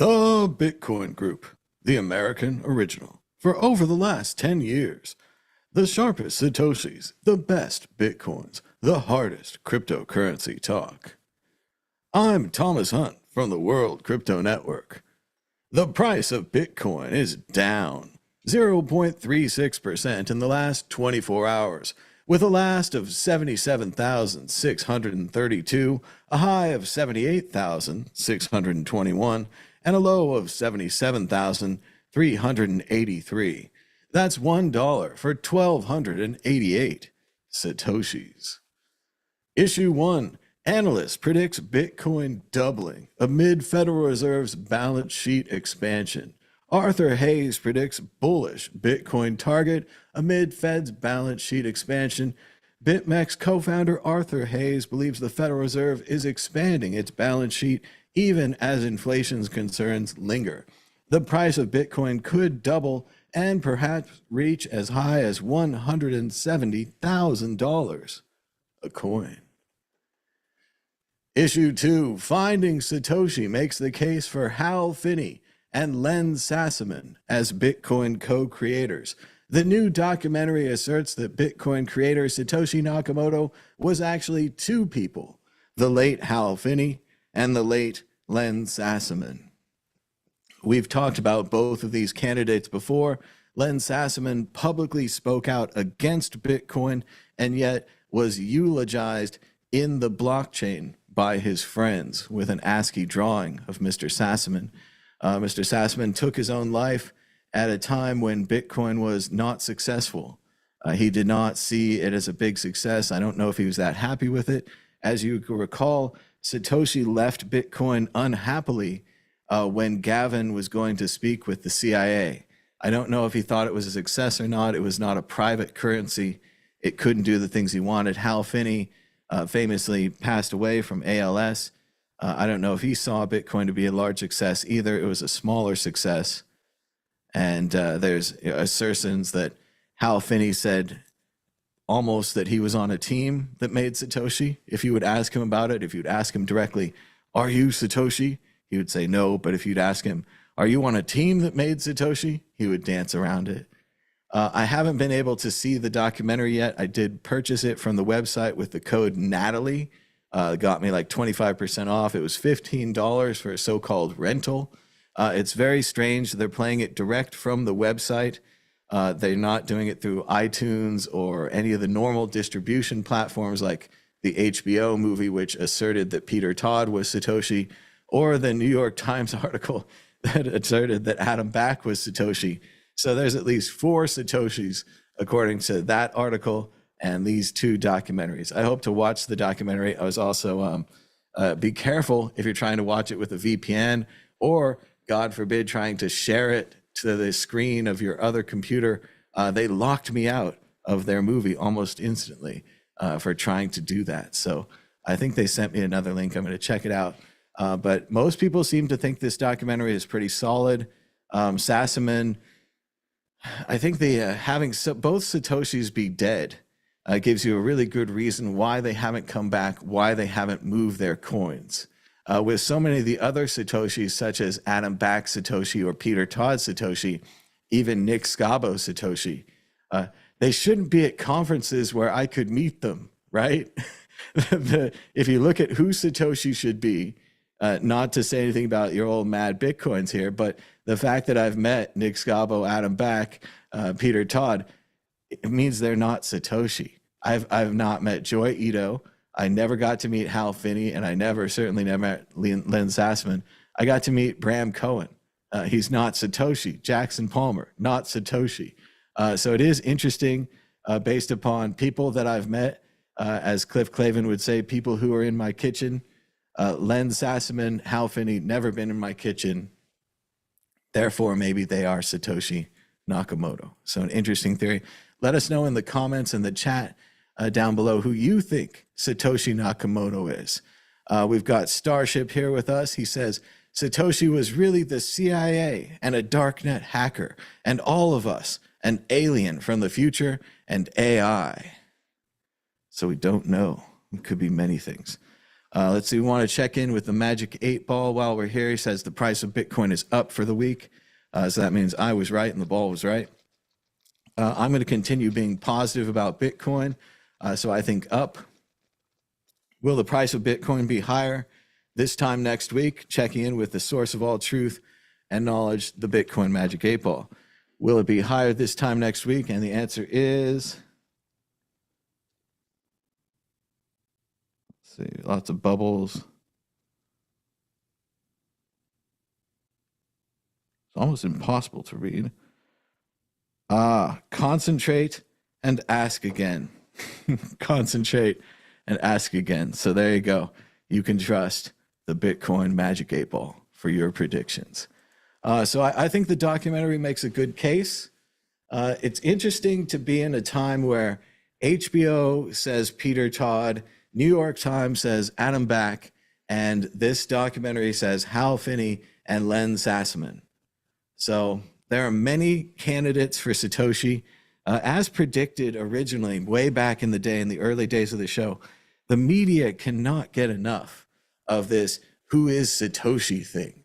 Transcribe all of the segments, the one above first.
The Bitcoin Group, the American original. For over the last 10 years, the sharpest Satoshis, the best Bitcoins, the hardest cryptocurrency talk. I'm Thomas Hunt from the World Crypto Network. The price of Bitcoin is down 0.36% in the last 24 hours, with a last of 77,632, a high of 78,621, and a low of 77,383. That's $1 for 1,288 Satoshis. Issue 1. Analyst predicts Bitcoin doubling amid Federal Reserve's balance sheet expansion. Arthur Hayes predicts bullish Bitcoin target amid Fed's balance sheet expansion. BitMEX co-founder Arthur Hayes believes the Federal Reserve is expanding its balance sheet even as inflation's concerns linger. The price of Bitcoin could double and perhaps reach as high as $170,000 a coin. Issue 2, Finding Satoshi makes the case for Hal Finney and Len Sassaman as Bitcoin co-creators. The new documentary asserts that Bitcoin creator Satoshi Nakamoto was actually two people, the late Hal Finney and the late Len Sassaman. We've talked about both of these candidates before. Len Sassaman publicly spoke out against Bitcoin and yet was eulogized in the blockchain by his friends with an ASCII drawing of Mr. Sassaman. Mr. Sassaman took his own life at a time when Bitcoin was not successful. He did not see it as a big success. I don't know if he was that happy with it. As you recall, Satoshi left Bitcoin unhappily when Gavin was going to speak with the CIA. I don't know if he thought it was a success or not. It was not a private currency. It couldn't do the things he wanted. Hal Finney famously passed away from ALS. I don't know if he saw Bitcoin to be a large success either. It was a smaller success. And there's assertions that Hal Finney said almost that he was on a team that made Satoshi. If you would ask him about it, if you'd ask him directly, are you Satoshi? He would say no. But if you'd ask him, are you on a team that made Satoshi? He would dance around it. I haven't been able to see the documentary yet. I did purchase it from the website with the code Natalie. Got me like 25% off. It was $15 for a so-called rental. It's very strange. They're playing it direct from the website. They're not doing it through iTunes or any of the normal distribution platforms like the HBO movie, which asserted that Peter Todd was Satoshi, or the New York Times article that asserted that Adam Back was Satoshi. So there's at least 4 Satoshis, according to that article and these 2 documentaries. I hope to watch the documentary. I was also, be careful if you're trying to watch it with a VPN or, God forbid, trying to share it to the screen of your other computer. They locked me out of their movie almost instantly for trying to do that. So I think they sent me another link. I'm going to check it out. But most people seem to think this documentary is pretty solid. Sassaman, I think having both Satoshis be dead gives you a really good reason why they haven't come back, why they haven't moved their coins. With so many of the other Satoshis, such as Adam Back Satoshi or Peter Todd Satoshi, even Nick Scabo Satoshi, they shouldn't be at conferences where I could meet them, right? If you look at who Satoshi should be, not to say anything about your old mad Bitcoins here, but the fact that I've met Nick Scabo, Adam Back, Peter Todd, it means they're not Satoshi. I've not met Joy Ito. I never got to meet Hal Finney, and I certainly never met Len Sassaman. I got to meet Bram Cohen. He's not Satoshi. Jackson Palmer, not Satoshi. So it is interesting based upon people that I've met, as Cliff Clavin would say, people who are in my kitchen. Len Sassaman, Hal Finney, never been in my kitchen. Therefore, maybe they are Satoshi Nakamoto. So an interesting theory. Let us know in the comments and the chat down below who you think Satoshi Nakamoto is. We've got Starship here with us. He says, Satoshi was really the CIA and a darknet hacker, and all of us, an alien from the future and AI. So we don't know. It could be many things. Let's see, we want to check in with the Magic 8 Ball while we're here. He says the price of Bitcoin is up for the week. So that means I was right and the ball was right. I'm going to continue being positive about Bitcoin. So I think up. Will the price of Bitcoin be higher this time next week? Checking in with the source of all truth and knowledge, the Bitcoin Magic 8 Ball. Will it be higher this time next week? And the answer is, let's see, lots of bubbles. It's almost impossible to read. Concentrate and ask again. Concentrate and ask again. So there you go. You can trust the Bitcoin Magic 8 Ball for your predictions. So I think the documentary makes a good case. It's interesting to be in a time where HBO says Peter Todd, New York Times says Adam Back, and this documentary says Hal Finney and Len Sassaman. So there are many candidates for Satoshi. As predicted originally, way back in the day, in the early days of the show, the media cannot get enough of this who is Satoshi thing.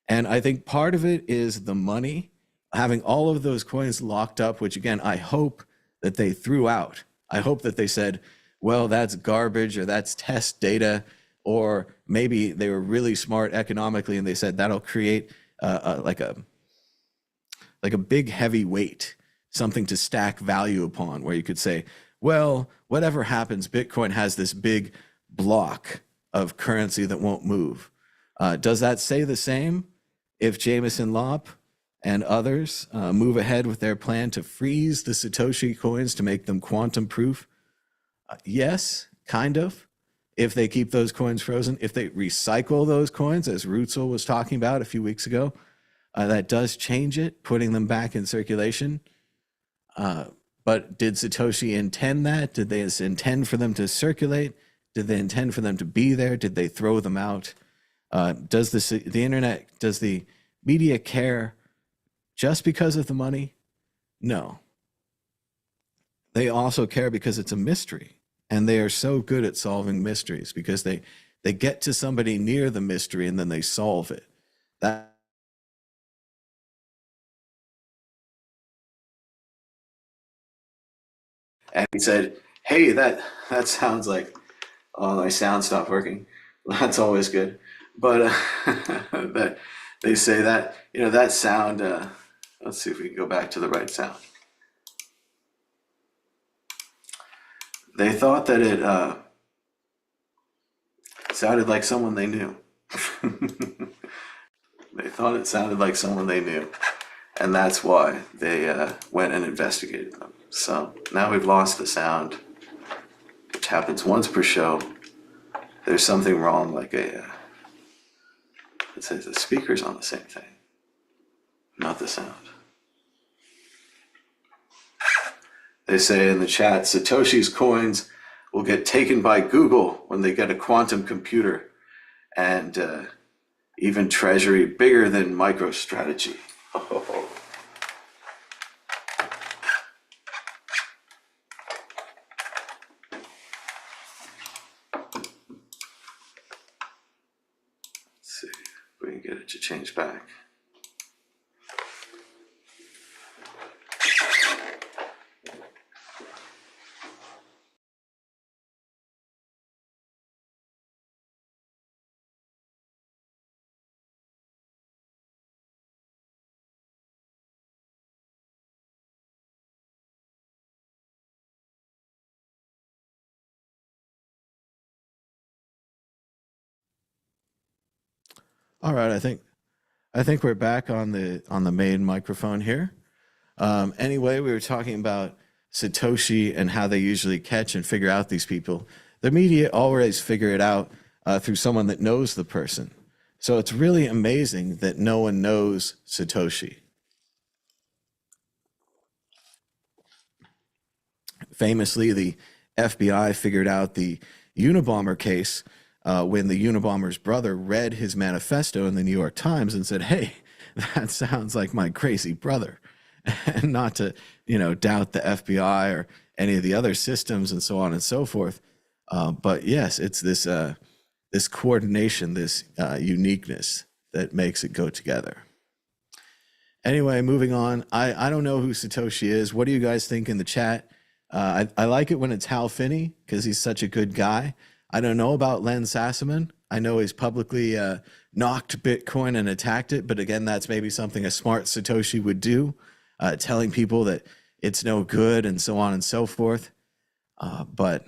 And I think part of it is the money, having all of those coins locked up, which again, I hope that they threw out. I hope that they said, well, that's garbage, or that's test data, or maybe they were really smart economically and they said that'll create like a big heavy weight, something to stack value upon, where you could say, well, whatever happens, Bitcoin has this big block of currency that won't move. Does that say the same if Jameson Lopp and others move ahead with their plan to freeze the Satoshi coins to make them quantum proof? Yes, kind of. If they keep those coins frozen, if they recycle those coins, as Rutzel was talking about a few weeks ago, that does change it, putting them back in circulation. But did Satoshi intend that? Did they intend for them to circulate? Did they intend for them to be there? Did they throw them out? Does the internet, does the media care just because of the money? No. They also care because it's a mystery. And they are so good at solving mysteries because they get to somebody near the mystery and then they solve it. And he said, hey, that sounds like, oh, my sound stopped working. That's always good. But that they say that, that sound, let's see if we can go back to the right sound. They thought that it sounded like someone they knew. They thought it sounded like someone they knew. And that's why they went and investigated them. So now we've lost the sound, which happens once per show. There's something wrong, like it says the speaker's on the same thing, not the sound. They say in the chat, Satoshi's coins will get taken by Google when they get a quantum computer, and even Treasury bigger than MicroStrategy. Oh. Let's see if we can get it to change back. All right, I think we're back on the main microphone here. Anyway, we were talking about Satoshi and how they usually catch and figure out these people. The media always figure it out through someone that knows the person. So it's really amazing that no one knows Satoshi. Famously, the FBI figured out the Unabomber case when the Unabomber's brother read his manifesto in the New York Times and said, hey, that sounds like my crazy brother. And not to, doubt the FBI or any of the other systems and so on and so forth. But yes, it's this this coordination, this uniqueness that makes it go together. Anyway, moving on. I don't know who Satoshi is. What do you guys think in the chat? I like it when it's Hal Finney because he's such a good guy. I don't know about Len Sassaman. I know he's publicly knocked Bitcoin and attacked it, but again, that's maybe something a smart Satoshi would do, telling people that it's no good and so on and so forth. But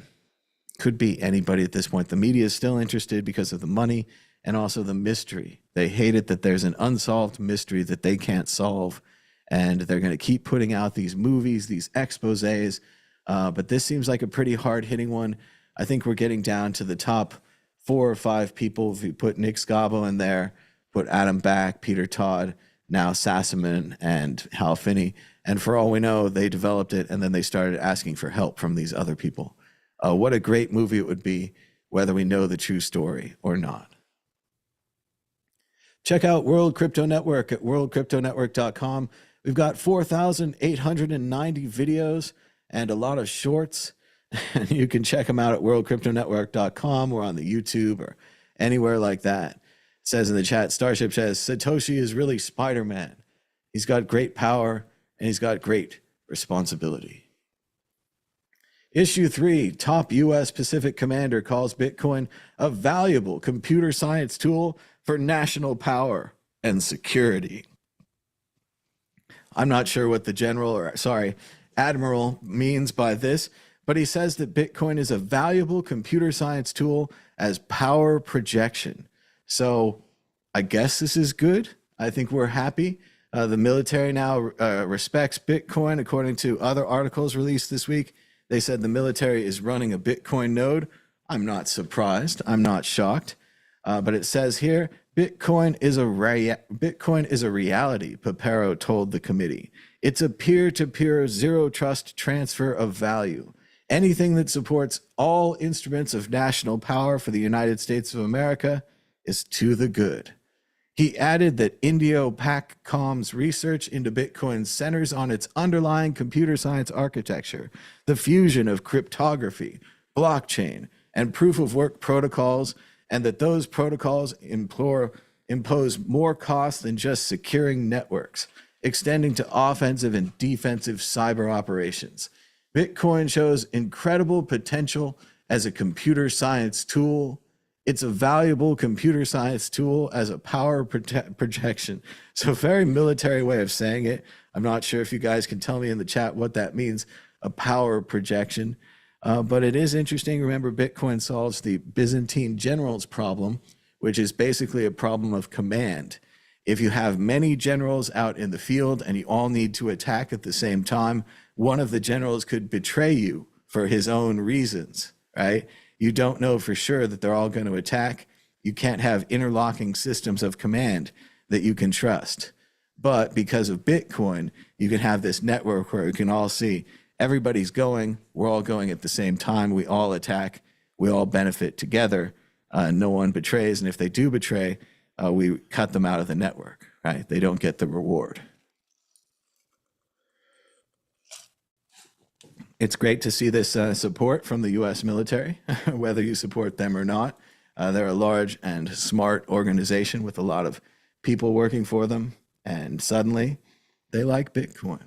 could be anybody at this point. The media is still interested because of the money and also the mystery. They hate it that there's an unsolved mystery that they can't solve, and they're going to keep putting out these movies, these exposés. But this seems like a pretty hard-hitting one. I think we're getting down to the top 4 or 5 people. If you put Nick Scavo in there, put Adam Back, Peter Todd, now Sassaman, and Hal Finney. And for all we know, they developed it, and then they started asking for help from these other people. What a great movie it would be, whether we know the true story or not. Check out World Crypto Network at worldcryptonetwork.com. We've got 4,890 videos and a lot of shorts. And you can check them out at worldcryptonetwork.com or on the YouTube or anywhere like that. It says in the chat, Starship says, Satoshi is really Spider-Man. He's got great power and he's got great responsibility. Issue 3, top U.S. Pacific commander calls Bitcoin a valuable computer science tool for national power and security. I'm not sure what the admiral means by this, but he says that Bitcoin is a valuable computer science tool as power projection. So I guess this is good. I think we're happy. The military now respects Bitcoin. According to other articles released this week, they said the military is running a Bitcoin node. I'm not surprised. I'm not shocked. But it says here, Bitcoin is a reality, Papero told the committee. It's a peer-to-peer zero trust transfer of value. Anything that supports all instruments of national power for the United States of America is to the good. He added that IndoPACOM's research into Bitcoin centers on its underlying computer science architecture, the fusion of cryptography, blockchain, and proof-of-work protocols, and that those protocols impose more costs than just securing networks, extending to offensive and defensive cyber operations. Bitcoin shows incredible potential as a computer science tool. It's a valuable computer science tool as a power projection. So very military way of saying it. I'm not sure if you guys can tell me in the chat what that means, a power projection. But it is interesting. Remember, Bitcoin solves the Byzantine generals problem, which is basically a problem of command. If you have many generals out in the field and you all need to attack at the same time, one of the generals could betray you for his own reasons, right? You don't know for sure that they're all going to attack. You can't have interlocking systems of command that you can trust. But because of Bitcoin, you can have this network where you can all see everybody's going, we're all going at the same time, we all attack, we all benefit together, no one betrays, and if they do betray, we cut them out of the network, right? They don't get the reward. It's great to see this support from the U.S. military, whether you support them or not. They're a large and smart organization with a lot of people working for them, and suddenly they like Bitcoin.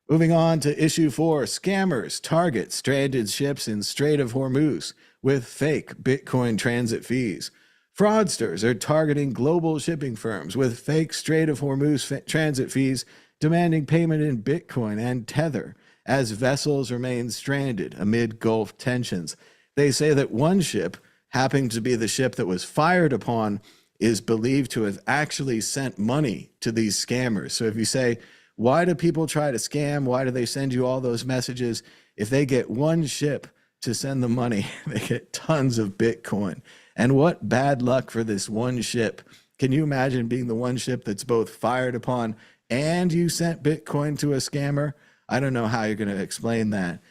Moving on to issue 4, scammers target stranded ships in Strait of Hormuz with fake Bitcoin transit fees. Fraudsters are targeting global shipping firms with fake Strait of Hormuz transit fees, demanding payment in Bitcoin and Tether as vessels remain stranded amid Gulf tensions. They say that one ship, happening to be the ship that was fired upon, is believed to have actually sent money to these scammers. So if you say, why do people try to scam? Why do they send you all those messages? If they get one ship to send the money, they get tons of Bitcoin. And what bad luck for this one ship. Can you imagine being the one ship that's both fired upon and you sent Bitcoin to a scammer? I don't know how you're going to explain that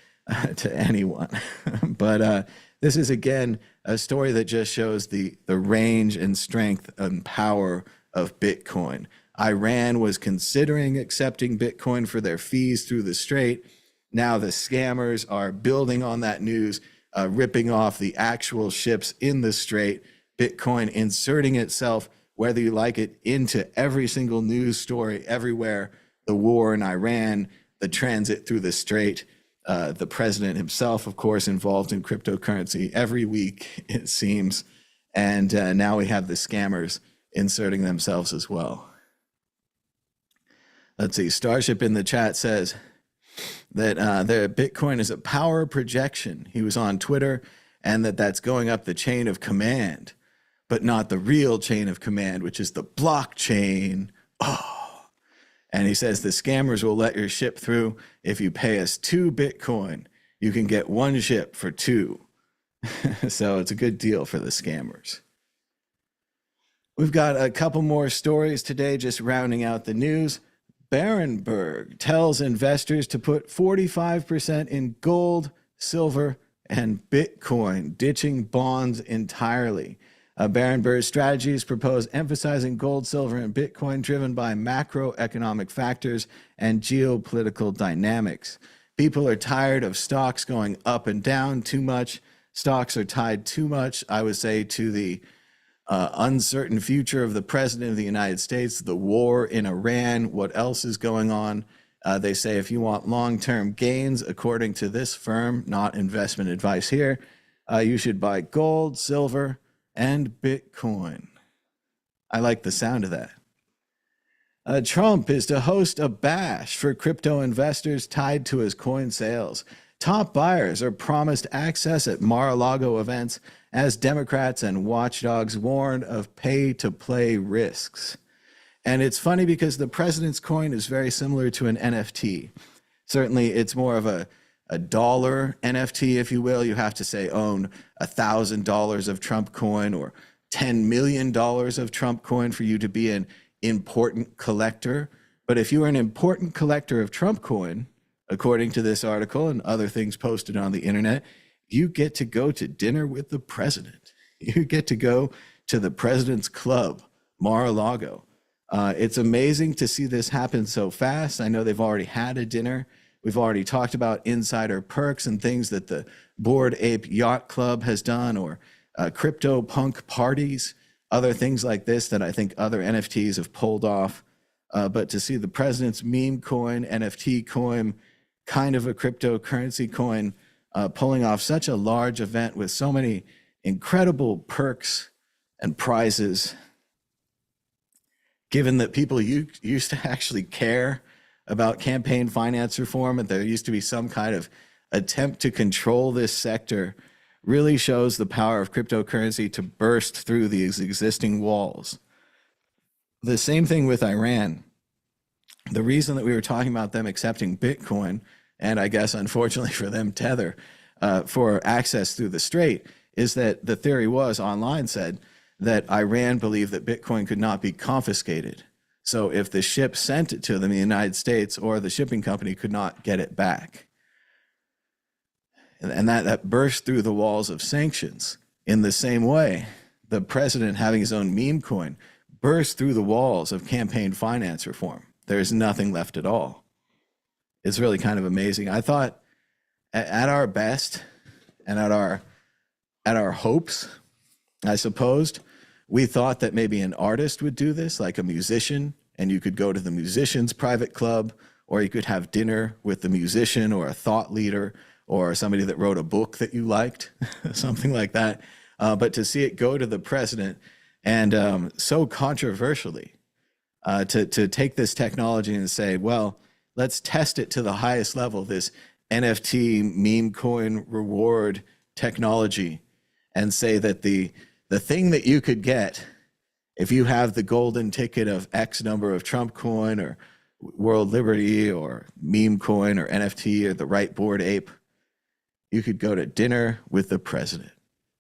to anyone. But this is, again, a story that just shows the range and strength and power of Bitcoin. Iran was considering accepting Bitcoin for their fees through the Strait. Now the scammers are building on that news, ripping off the actual ships in the Strait, Bitcoin inserting itself, whether you like it, into every single news story everywhere. The war in Iran, the transit through the Strait, the president himself, of course, involved in cryptocurrency every week, it seems. And now we have the scammers inserting themselves as well. Let's see. Starship in the chat says that the Bitcoin is a power projection. He was on Twitter, and that's going up the chain of command, but not the real chain of command, which is the blockchain. Oh. And he says the scammers will let your ship through. If you pay us 2 Bitcoin, you can get 1 ship for 2. So it's a good deal for the scammers. We've got a couple more stories today, just rounding out the news. Berenberg tells investors to put 45% in gold, silver, and Bitcoin, ditching bonds entirely. Berenberg's strategies propose emphasizing gold, silver, and Bitcoin, driven by macroeconomic factors and geopolitical dynamics. People are tired of stocks going up and down too much. Stocks are tied too much, I would say, to the uncertain future of the president of the United States, the war in Iran, what else is going on. They say if you want long-term gains, according to this firm, not investment advice here, you should buy gold, silver, and Bitcoin. I like the sound of that. Trump is to host a bash for crypto investors tied to his coin sales. Top buyers are promised access at Mar-a-Lago events as Democrats and watchdogs warn of pay-to-play risks. And it's funny because the president's coin is very similar to an NFT. Certainly, it's more of a dollar NFT, if you will. You have to say own $1,000 of Trump coin or $10 million of Trump coin for you to be an important collector. But if you are an important collector of Trump coin, according to this article and other things posted on the internet, you get to go to dinner with the president. You get to go to the president's club, Mar-a-Lago. It's amazing to see this happen so fast. I know they've already had a dinner. We've already talked about insider perks and things that the Bored Ape Yacht Club has done, or crypto punk parties, other things like this that I think other NFTs have pulled off. But to see the president's meme coin, NFT coin, kind of a cryptocurrency coin, pulling off such a large event with so many incredible perks and prizes, given that people used to actually care about campaign finance reform, and there used to be some kind of attempt to control this sector, really shows the power of cryptocurrency to burst through these existing walls. The same thing with Iran. The reason that we were talking about them accepting Bitcoin, and I guess unfortunately for them, Tether, for access through the Strait, is that the theory was, online said, that Iran believed that Bitcoin could not be confiscated. So if the ship sent it to them in the United States, or the shipping company could not get it back. And that burst through the walls of sanctions. In the same way, the president having his own meme coin burst through the walls of campaign finance reform. There's nothing left at all. It's really kind of amazing. I thought at our best and at our hopes, I supposed, we thought that maybe an artist would do this, like a musician, and you could go to the musician's private club, or you could have dinner with the musician or a thought leader or somebody that wrote a book that you liked, something like that. But to see it go to the president, and so controversially, to take this technology and say, well, let's test it to the highest level, this NFT meme coin reward technology, and say that the thing that you could get if you have the golden ticket of X number of Trump coin or World Liberty or meme coin or NFT or the right Bored Ape, you could go to dinner with the president.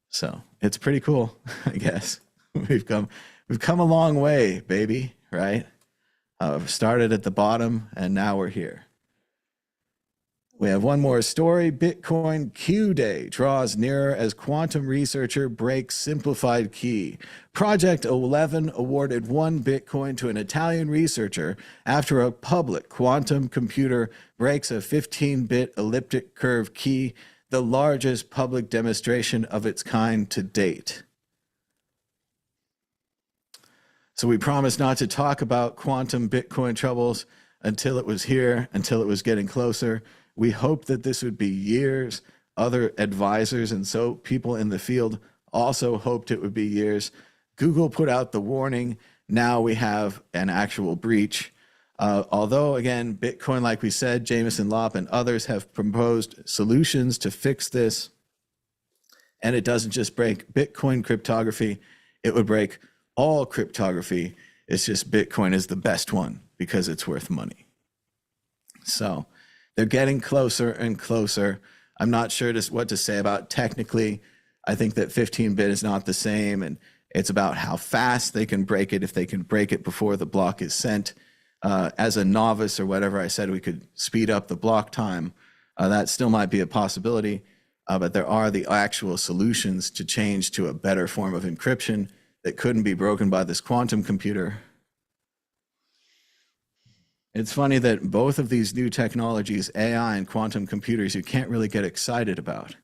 So it's pretty cool, I guess. We've come a long way, baby, right? Started at the bottom, and now we're here. We have one more story. Bitcoin Q Day draws nearer as quantum researcher breaks simplified key. Project 11 awarded 1 Bitcoin to an Italian researcher after a public quantum computer breaks a 15-bit elliptic curve key, the largest public demonstration of its kind to date. So we promised not to talk about quantum Bitcoin troubles until it was here, until it was getting closer. We hoped that this would be years. Other advisors and so people in the field also hoped it would be years. Google put out the warning. Now we have an actual breach. Although, again, Bitcoin, like we said, Jameson Lopp and others have proposed solutions to fix this. And it doesn't just break Bitcoin cryptography, it would break all cryptography. It's just Bitcoin is the best one because it's worth money. So they're getting closer and closer. I'm not sure what to say about technically. I think that 15-bit is not the same, and it's about how fast they can break it, if they can break it before the block is sent. As a novice or whatever, I said we could speed up the block time. That still might be a possibility, but there are the actual solutions to change to a better form of encryption that couldn't be broken by this quantum computer. It's funny that both of these new technologies, AI and quantum computers, you can't really get excited about.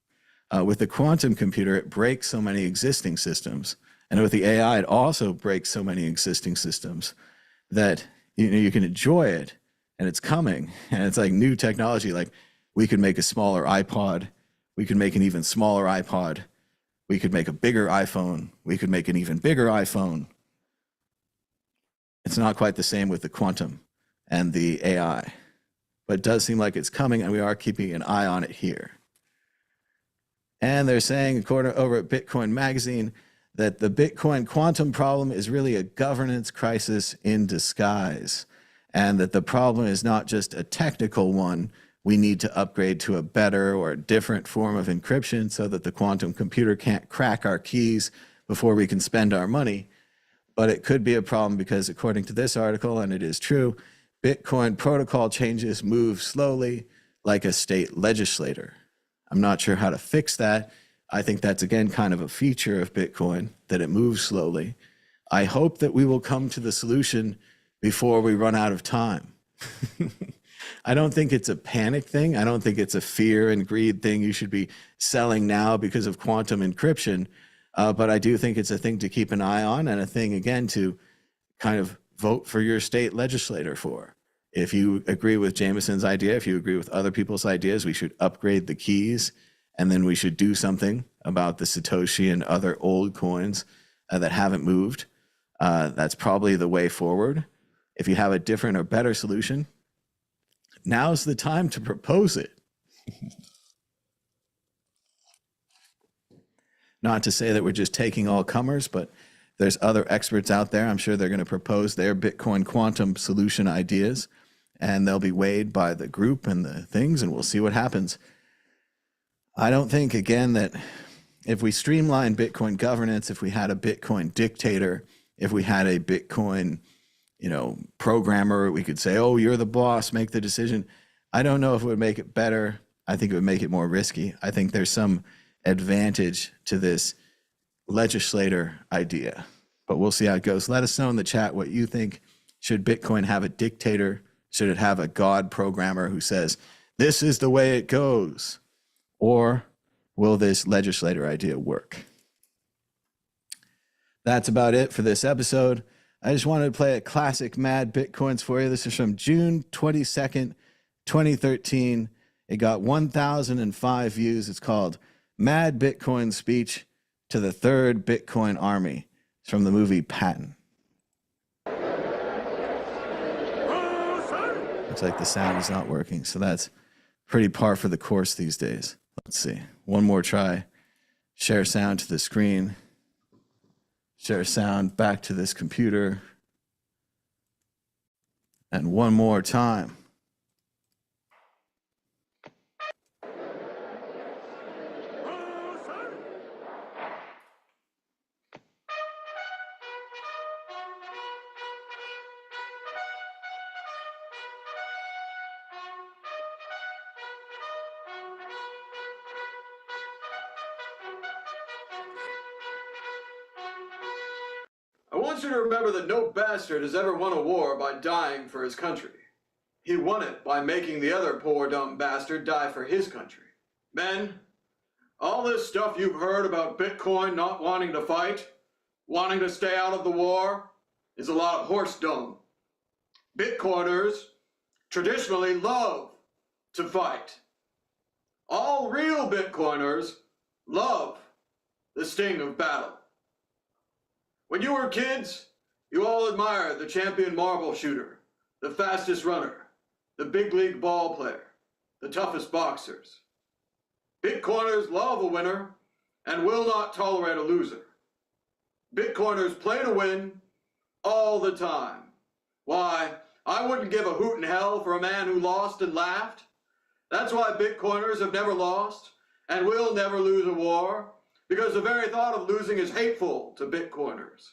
With the quantum computer, it breaks so many existing systems. And with the AI, it also breaks so many existing systems that you can enjoy it, and it's coming. And it's like new technology. Like, we could make a smaller iPod. We could make an even smaller iPod. We could make a bigger iPhone. We could make an even bigger iPhone. It's not quite the same with the quantum and the AI, but it does seem like it's coming, and we are keeping an eye on it here. And they're saying, according over at Bitcoin Magazine, that the Bitcoin quantum problem is really a governance crisis in disguise, and that the problem is not just a technical one. We need to upgrade to a better or a different form of encryption so that the quantum computer can't crack our keys before we can spend our money. But it could be a problem because, according to this article, and it is true, Bitcoin protocol changes move slowly like a state legislator. I'm not sure how to fix that. I think that's, again, kind of a feature of Bitcoin, that it moves slowly. I hope that we will come to the solution before we run out of time. I don't think it's a panic thing. I don't think it's a fear and greed thing you should be selling now because of quantum encryption. But I do think it's a thing to keep an eye on, and a thing, again, to kind of vote for your state legislator for. If you agree with Jameson's idea, if you agree with other people's ideas, we should upgrade the keys, and then we should do something about the Satoshi and other old coins that haven't moved. That's probably the way forward. If you have a different or better solution, now's the time to propose it. Not to say that we're just taking all comers, but there's other experts out there. I'm sure they're going to propose their Bitcoin quantum solution ideas, and they'll be weighed by the group and the things, and we'll see what happens. I don't think, again, that if we streamline Bitcoin governance, if we had a Bitcoin dictator, if we had a Bitcoin, programmer, we could say, oh, you're the boss, make the decision. I don't know if it would make it better. I think it would make it more risky. I think there's some advantage to this legislator idea, but we'll see how it goes. Let us know in the chat what you think. Should Bitcoin have a dictator? Should it have a God programmer who says, this is the way it goes? Or will this legislator idea work? That's about it for this episode. I just wanted to play a classic Mad Bitcoins for you. This is from June 22nd, 2013. It got 1,005 views. It's called Mad Bitcoin Speech to the Third Bitcoin Army. It's from the movie Patton. Looks like the sound is not working, so that's pretty par for the course these days. Let's see. One more try. Share sound to the screen. Share sound back to this computer. And one more time. I want you to remember that no bastard has ever won a war by dying for his country. He won it by making the other poor dumb bastard die for his country. Men, all this stuff you've heard about Bitcoin not wanting to fight, wanting to stay out of the war, is a lot of horse dung. Bitcoiners traditionally love to fight. All real Bitcoiners love the sting of battle. When you were kids, you all admired the champion marble shooter, the fastest runner, the big league ball player, the toughest boxers. Bitcoiners love a winner and will not tolerate a loser. Bitcoiners play to win all the time. Why, I wouldn't give a hoot in hell for a man who lost and laughed. That's why Bitcoiners have never lost and will never lose a war, because the very thought of losing is hateful to Bitcoiners.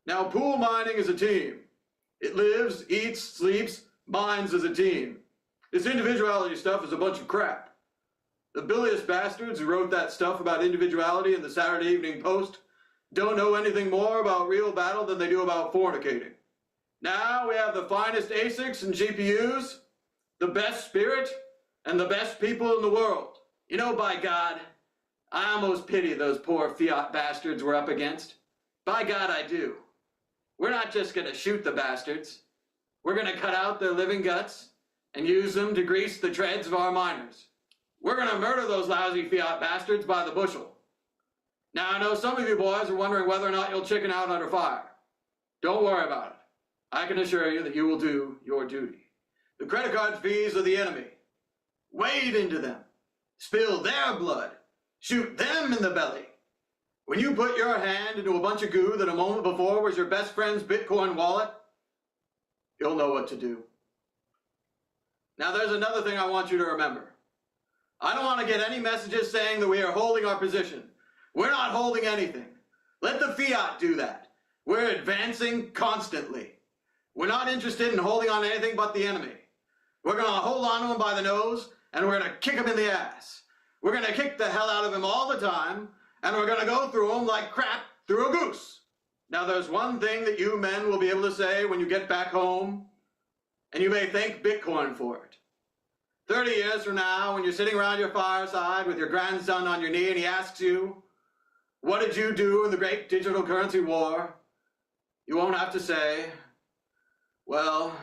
Now, pool mining is a team. It lives, eats, sleeps, mines as a team. This individuality stuff is a bunch of crap. The bilious bastards who wrote that stuff about individuality in the Saturday Evening Post don't know anything more about real battle than they do about fornicating. Now we have the finest ASICs and GPUs, the best spirit, and the best people in the world. You know, by God, I almost pity those poor fiat bastards we're up against. By God, I do. We're not just going to shoot the bastards. We're going to cut out their living guts and use them to grease the treads of our miners. We're going to murder those lousy fiat bastards by the bushel. Now, I know some of you boys are wondering whether or not you'll chicken out under fire. Don't worry about it. I can assure you that you will do your duty. The credit card fees are the enemy. Wade into them. Spill their blood. Shoot them in the belly. When you put your hand into a bunch of goo that a moment before was your best friend's Bitcoin wallet, you'll know what to do. Now, there's another thing I want you to remember. I don't want to get any messages saying that we are holding our position. We're not holding anything. Let the fiat do that. We're advancing constantly. We're not interested in holding on to anything but the enemy. We're going to hold on to him by the nose, and we're going to kick him in the ass. We're going to kick the hell out of him all the time, and we're going to go through him like crap through a goose. Now, there's one thing that you men will be able to say when you get back home, and you may thank Bitcoin for it. 30 years from now, when you're sitting around your fireside with your grandson on your knee and he asks you, what did you do in the great digital currency war? You won't have to say, well,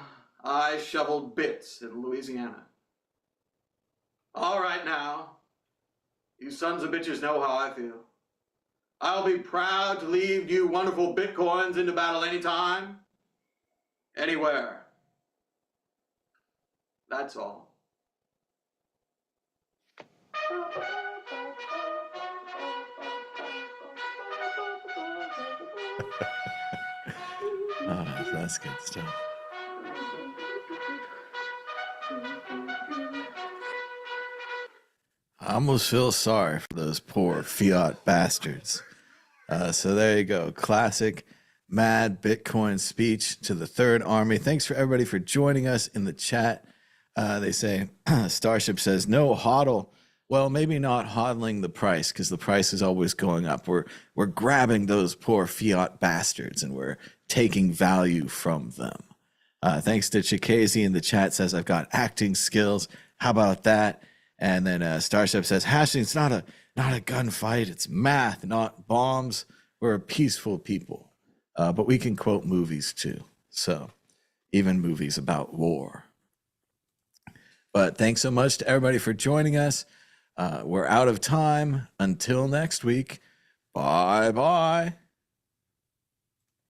I shoveled bits in Louisiana. All right now, you sons of bitches know how I feel. I'll be proud to lead you wonderful Bitcoins into battle anytime, anywhere. That's all. Oh, that's good stuff. I almost feel sorry for those poor fiat bastards. So there you go. Classic mad Bitcoin speech to the Third Army. Thanks for everybody for joining us in the chat. They say, Starship says, no hodl. Well, maybe not hodling the price because the price is always going up. We're grabbing those poor fiat bastards and we're taking value from them. Thanks to Chikazi in the chat says, I've got acting skills. How about that? And then Starship says, hashing, it's not a gunfight. It's math, not bombs. We're a peaceful people. But we can quote movies too. So even movies about war. But thanks so much to everybody for joining us. We're out of time. Until next week. Bye-bye.